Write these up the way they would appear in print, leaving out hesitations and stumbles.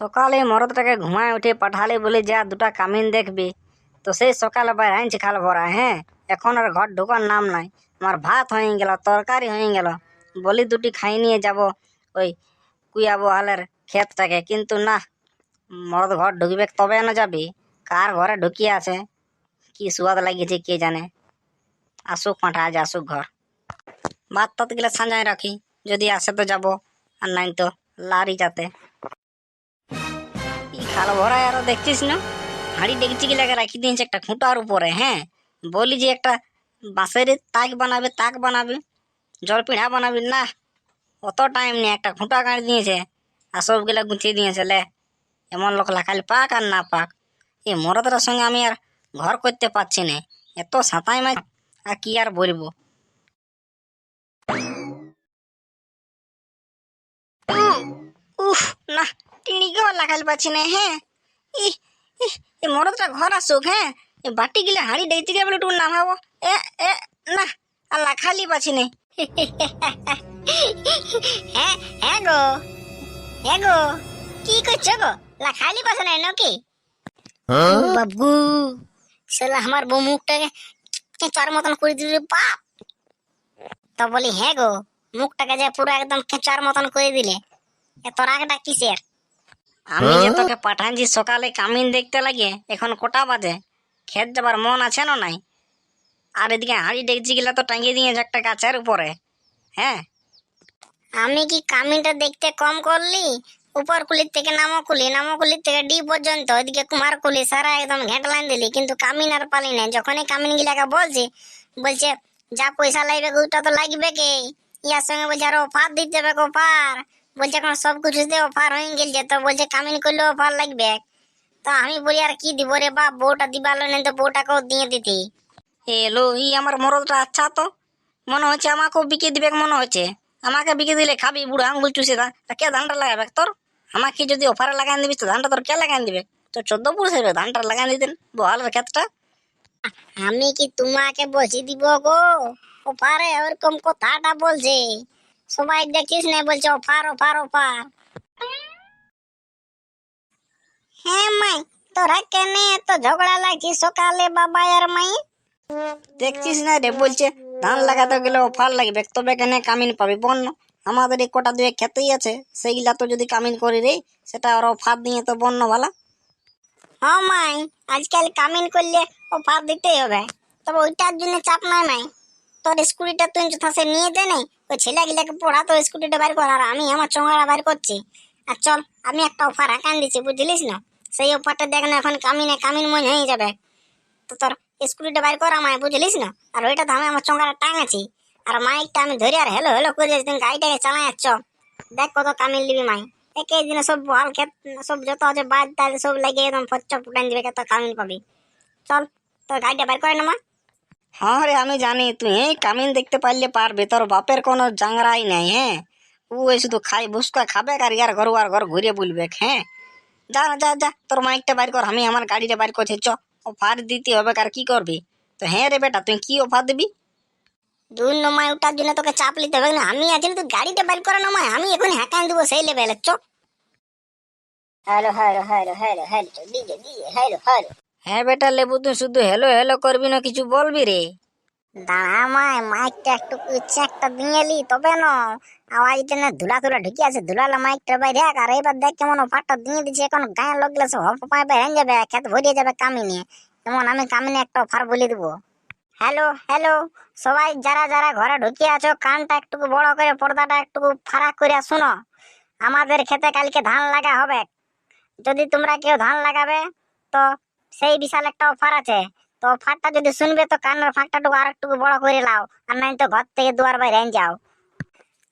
সকালে মরদটাকে ঘুমায় উঠে পাঠালে বলে যা দুটা কামিন দেখবি, তো সেই সকালে বাইরে আনছি খাল ভরা। হ্যাঁ, এখন আর ঘর ঢোকার নাম নাই। আমার ভাত হয়ে গেল, তরকারি হয়ে গেল, বলি দুটি খাই নিয়ে যাব ওই কুয়াবো হালের ক্ষেতটাকে, কিন্তু না, মরদ ঘর ঢুকবে তবে না যাবি। কার ঘরে ঢুকিয়ে আছে, কি সুয়াদ লাগিয়েছে কে জানে। আসুক পাঠা, আজ আসুক ঘর। ভাত টাত গেলে সাঁজায় রাখি, যদি আসে তো যাব, আর নাই তো লারি যাতে। খাল ভরায় আরো দেখছিস না, হাঁড়ি ডেকচি গিলাকে রাখি দিয়েছে একটা খুঁটার উপরে। হ্যাঁ, বলি যে একটা বাঁশের তাক বানাবি, জল পিঠা বানাবি, না অত টাইম নেই, একটা খুঁটা গাড়ি দিয়েছে আর সবগুলা গুছিয়ে দিয়েছে। লে এমন লোক খালি পাক আর না পাক, এই মরদটার সঙ্গে আমি আর ঘর করতে পারছি না, এত সাঁতাই মাছ। আর কি আর বলবো। উফ, না টিনিকেও লাগাল পাচ্ছি না। হ্যাঁ, ইহ ইহ, এই মরদটা ঘর আসুক। হ্যাঁ, এই বাটি গিলা হাঁড়ি ডেইতে গিয়ে বলে একটু নামাবো। এ এ না, আর লাখালি পাচ্ছি না। হ্যাঁ হ্যাঁ গো, হ্যাঁ গো, কি করছো গো? লাখালি পাচ্ছ না নাকি? বাবু, শালা আমার বউ মুখটাকে কেঁচার মতন করে দিল রে বাপ। তো বলি হ্যাঁ গো, মুখটাকে যে পুরো একদম কেঁচার মতন করে দিলে, এত রাগটা কিসের? আমি যে তোকে পাঠানছি সকালে কামিন দেখতে লাগে, এখন কটা বাজে? খেত যাবার মন আছে না নাই? আর এদিকে হাঁড়ি ডেকচি গিলা তো টাঙিয়ে দিয়েছে একটা গাছের উপরে। হ্যাঁ, আমি কি কামিনটা দেখতে কম করলি? উপর কুলির থেকে নামকুলির থেকে ডি পর্যন্ত, ওইদিকে কুমারকুলি সারা একদম ঘেঁটলাইন দিলি, কিন্তু কামিন আর পালি না। যখনই কামিন গিলাকে বলছে যা পয়সা লাগবে ওটা তো লাগবে কে, ইয়ার সঙ্গে বলছে আরো অফার দিতে হবে। অফার বলছে এখন সব কিছুতে অফার হয়ে গেছে, তো বলছে কামিন করলে অফার লাগবে। তো আমি বলি আর কি দিব রে বাপ, বউটা দিবালো নেই তো বউটাকেও দিয়ে দিতি। এলো ই আমার মরদটা আচ্ছা, তো মনে হচ্ছে আমাকেও বিকে দিবে। মনে হচ্ছে আমাকে বিকে দিলে খাবি বুড়ো আঙ্গুল চুষে। কে ধানটা লাগাবে তোর? আমাকে যদি অফারে লাগাই দিবি তো ধানটা তোর কে লাগাই দিবে? তো 14 পুরুষ হবে ধানটা লাগাই দিতেন বহালের ক্ষেতটা। আমি কি তোমাকে বসে দিব গো অফারে? ওরকম কথাটা বলছে সবাই, দেখিস না বলছে অফার অফার অফার। হ্যাঁ মাই, তোরা কেনে এত ঝগড়া লাগছিস সকালে বাবা আর মাই? দেখছিস না রে, বলছে ধান লাগাতে গেলে অফার লাগবে, তবে কেন কামিন পাবি বন্য। আমাদের এই কটা দুয়ে খেতেই আছে, সেইগুলা তো যদি কামিন করি রে, সেটা আর অফার দিয়ে তো বন্য ভালা। হ্যাঁ মাই, আজকাল কামিন করলে অফার দিতেই হবে, তবে ওইটার জন্য চাপ নাই মাই। তোর স্কুটিটা তুই যথাসে নিয়ে দে নাই, ওই ছেলেগুলাকে পড়া, তোর স্কুটিটা বাইর কর, আর আমি আমার চোঙাটা বাইর করছি। আর চল, আমি একটা অফার আঁকান দিচ্ছি, বুঝলিস না? সেই অফারটা দেখ না, এখন কামিন মন হয়ে যাবে। তো তোর স্কুটিটা বাইর কর আমায়, বুঝলিস না? আর ওইটা তো আমি আমার চোঙাটা টাঙাচ্ছি, আর মাইকটা আমি ধরে আর হেলো হেলো করে তুমি গাড়িটাকে চালাই যাচ্ছ। দেখ কত কামিন লিবি মাই, একে দিনে সব হাল ক্ষেত সব যত আছে বাদ তাদের সব লাগিয়ে একদম ফচ্চা ফুটান দিবে, কত কামিন পাবি। চল, তোর গাড়িটা বাইর করে না মা। হ্যাঁ রে, আমি জানি তুই এই কামিন দেখতে পারলে পারবে, তোর বাপের কোনো জাংরাই নাই। হ্যাঁ, ও শুধু খাই বুসকা খাবে আর ইয়ার ঘর ঘুরে বলবে। হ্যাঁ, যা যা যা, তোর মাইকটা বাইর কর, আমি আমার গাড়িটা বাইর করছি। চ, অফার দিতে হবে, আর কি করবি? তো হ্যাঁ রে বেটা, তুই কি অফার দিবি? দুই নমায় ওটার জন্য তোকে চাপ নিতে হবে না, আমি আছি, তুই গাড়িটা বাইর করে নমায়, আমি এখন হ্যাকান দেবো সেই লেভেলে। চ, hello hello hello hello hello DJ DJ hello hello. হ্যাঁ বেটা লেবু, তুই শুধু হ্যালো হ্যালো করবি না, কিছু বলবি রে? দাঁড়া মায়, মাইকটা একটু চেকটা দিয়ে লি, তবে না আওয়াজটা না ধুলা ধুলা ঢুকে আছে, ধুলালা মাইকটা বাইরে। আর এবার দেখ কেমন অফারটা দিয়ে দিচ্ছে, এখন গায়ে লোকগুলো সব হপায় বেড়ে যাবে, খেত ভরিয়ে যাবে কামিনে। যেমন আমি কামিনে একটা অফার বলে দেবো। হ্যালো হ্যালো, সবাই যারা যারা ঘরে ঢুকিয়ে আছো, কানটা একটু বড় করে, পর্দাটা একটু ফারাক করে শুনো। আমাদের খেতে কালকে ধান লাগা হবে, যদি তোমরা কেউ ধান লাগাবে তো সেই বিশাল একটা অফার আছে। তো অফারটা যদি শুনবে তো কানের ফাঁকটাটুকু আর একটু বড় করে লাও, আর নাই তো ঘর থেকে দুয়ার বাইরে যাও।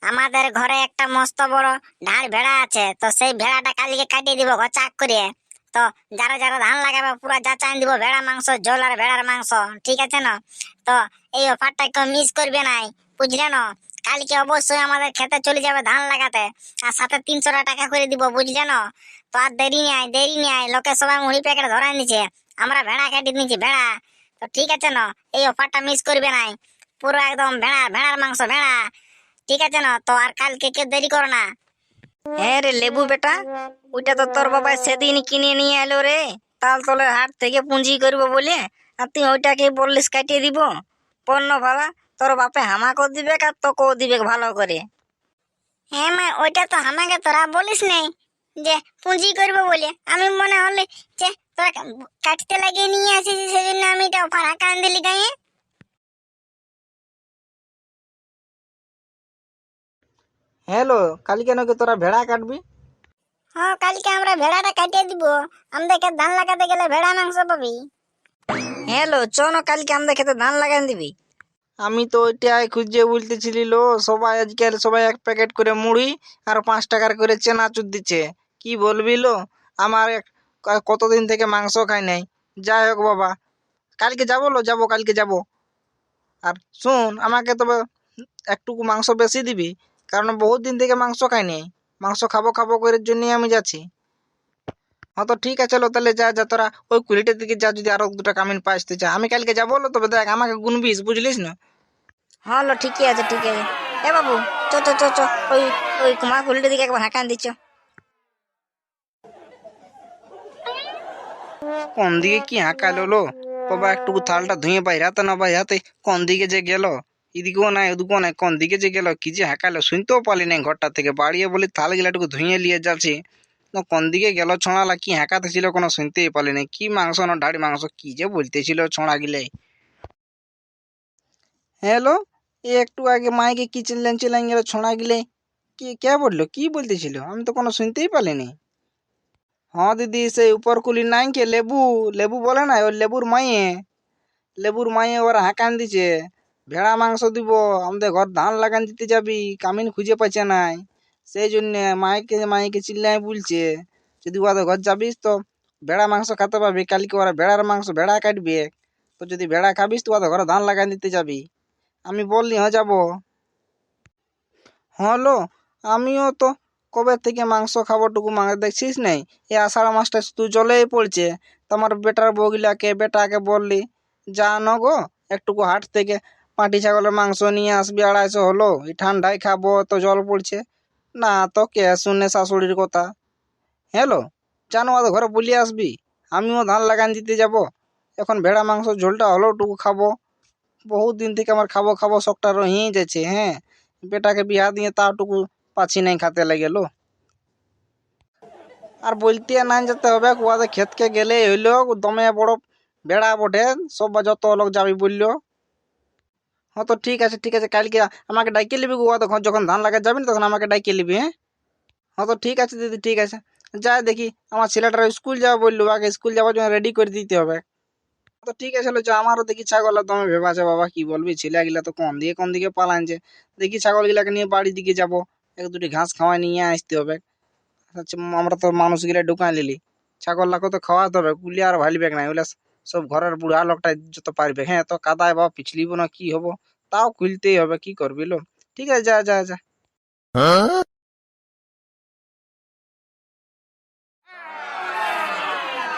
আমাদের ঘরে একটা মস্ত বড় ঢাল ভেড়া আছে, তো সেই ভেড়াটা কালকে কাটিয়ে দিব চাক করে। তো যারা যারা ধান লাগাবে পুরো যাচাই দিব ভেড়া মাংস ঝোল আর ভেড়ার মাংস, ঠিক আছে না? তো এই অফারটা কেউ মিস করবে নাই, বুঝলে না? কালকে অবশ্যই আমাদের খেতে চলে যাবে ধান লাগাতে, আর সাথে 300 টাকা করে দিব, বুঝলে না? তো আর দেরি নেই, লোকে সবাই মুড়ি প্যাকেট ধরাই নিচ্ছে, আমরা ভেড়া কেটে নিচ্ছি ভেড়া। তো ঠিক আছে না, এই অফারটা মিস করবে নাই, পুরো একদম ভেড়ার মাংস ভেড়া, ঠিক আছে না? তো আর কালকে কেউ দেরি করো না। হ্যাঁ রে লেবু বেটা, ওইটা তো তোর বাবা সেদিন কিনে নিয়ে এলো রে, তাল তলের হাট থেকে পুঁজি করবো বলে। আর তুই ওইটাকে বললিস কাটিয়ে দিব পণ্য ভাড়া? তোর বাপে হামাকেও দিবে আর তোকেও দিবে ভালো করে। হ্যাঁ মা, ওইটা তো আমাকে তোরা বলিস নাই যে পুঁজি করবো বলে। আমি মনে হলে যে তোরা কাটতে লাগিয়ে নিয়ে আসিস, সেজন্য আমি এটা ফাড়া কান দিলি গায়ে। হ্যালো, কালকে নাকি তোরা ভেড়া কাটবি? হ্যাঁ, কালকে আমরা ভেড়াটা কাটিয়ে দিব। আমাদেরকে ধান লাগাতে গেলে ভেড়া মাংস পাবি। হ্যালো, চলো কালকে আমাদের খেতে ধান লাগান দিবি। আমি তো ওইটাই খুঁজে বলতেছিলি লো, সবাই আজকাল সবাই এক প্যাকেট করে মুড়ি আর 5 টাকার করে চেনাচুর দিচ্ছে। কি বলবি লো, আমার কতদিন থেকে মাংস খাই নাই। যাই হোক বাবা, কালকে যাবো লো, যাবো কালকে যাবো। আর শুন, আমাকে তবে একটুকু মাংস বেশি দিবি, কারণ বহুত দিন থেকে মাংস খাইনি। মাংস খাবো খাবো করে জন্যই আমি যাচ্ছি। হ্যাঁ তো ঠিক আছে লো, তাহলে যা যা তোরা ওই কুড়িটার দিকে যা, যদি আরো 2 টাকা কামিন পাস তো যা। আমি কালকে যাবো লো, তবে দেখ আমাকে গুনবিস, বুঝলিস না? হ্যালো, ঠিকই আছে ঠিক আছে। এ বাবু, চ চ চ চ, ওই ওই কুমার পুলিটার দিকে একবার হাঁকান দিচ্ছ। কোন দিকে কি হাঁকালো লো? বাবা একটুকু থালটা ধুয়ে বাইরাতে না বাইরাতে কোন দিকে যে গেল, এদিকেও নাই ওদিকেও নাই, কোন দিকে যে গেল কি যে হাঁকালো শুনতেও পারলি না। ঘরটা থেকে বাড়িয়ে বলি থাল গিলাটুকু ধুয়ে নিয়ে যাচ্ছি, তো কোন দিকে গেল ছোঁড়ালা, কি হাঁকাতে ছিল কোনো শুনতেই পারলি না। কি মাংস না ঢাড়ি মাংস, কি যে বলতেছিল ছোঁড়া গিলে। হ্যালো, এ একটু আগে মাইকে কি চিল্লেন চিল্লান গেল ছোঁড়া গিলে, কি কে বললো, কি বলতেছিল? আমি তো কোনো শুনতেই পারিনি। হ্যাঁ দিদি, সেই উপর কুলি নাই কে লেবু, লেবু বলে না, ওই লেবুর মাইয়ে ওরা হাঁকান দিছে ভেড়া মাংস দিব। আমাদের ঘর ধান লাগান দিতে যাবি, কামিন খুঁজে পাচ্ছে নাই, সেই জন্য মাইকে মাইকে চিল্লাই বলছে যদি ওদের ঘর যাবিস তো ভেড়া মাংস খেতে পাবি। কালকে ওরা ভেড়ার মাংস ভেড়া কাটবে, তো যদি ভেড়া খাবিস তো ওদের ঘরে ধান লাগান দিতে যাবি। আমি বললি হ্যাঁ যাবো। হলো, আমিও তো কবে থেকে মাংস খাবারটুকু দেখছিস নাই, এই আষাঢ় মাসটা শুধু জলেই পড়ছে। তোমার বেটার বউগিলাকে বেটাকে বললি যা ন গো, একটুকু হাট থেকে পাটি ছাগলের মাংস নিয়ে আসবি, 250 হলো, এই ঠান্ডায় খাবো, তো জল পড়ছে না। তো কে শুনে শাশুড়ির কথা? হ্যালো, জানো ওদের ঘরে বলিয়ে আসবি, আমিও ধান লাগান দিতে যাব। এখন ভেড়া মাংস ঝোলটা হলেও টুকু খাবো। বহুত দিন থেকে আমার খাবো খাবো শখটা রহিয়েই যাচ্ছে। হ্যাঁ, বেটাকে বিয়া দিয়ে তাটুকু পাচ্ছি নাই খাতে লেগেলো। আর বলতে না যেতে হবে, কুয়াতে ক্ষেতকে গেলে হইলো দমে বড় বেড়া বটে, সব যত লোক যাবি বললো। হ্যাঁ তো ঠিক আছে ঠিক আছে, কালকে আমাকে ডাইকে নিবি কুয়া, তখন যখন ধান লাগা যাবি না তখন আমাকে ডাইকে নিবি। হ্যাঁ, হ্যাঁ তো ঠিক আছে দিদি, ঠিক আছে। যাই দেখি, আমার ছেলেটার স্কুল যাওয়া বললো, আগে স্কুল যাওয়ার জন্য রেডি করে দিতে হবে। তো ঠিক আছে লো, আমারও দেখি ছাগলের দমে ভেবাছে বাবা, কি বলবি, ছেলেগুলা তো কোন দিকে পালানছে। দেখি ছাগল গিলাকে নিয়ে বাড়ির দিকে যাব, এক দুটি ঘাস খাওয়াই নিয়ে আসতে হবে। আচ্ছা, আমরা তো মানুষ গিলা ঢুকাই নিলি, ছাগলটাকে তো খাওয়াতে হবে, কুলি আর ভালিবেক না, ওগুলা সব ঘরের বুড়া লোকটাই যত পারবে। হ্যাঁ, তো কাদায় বা পিছলিব না কি হবো, তাও খুলতেই হবে, কি করবি লো। ঠিক আছে, যা যা যা।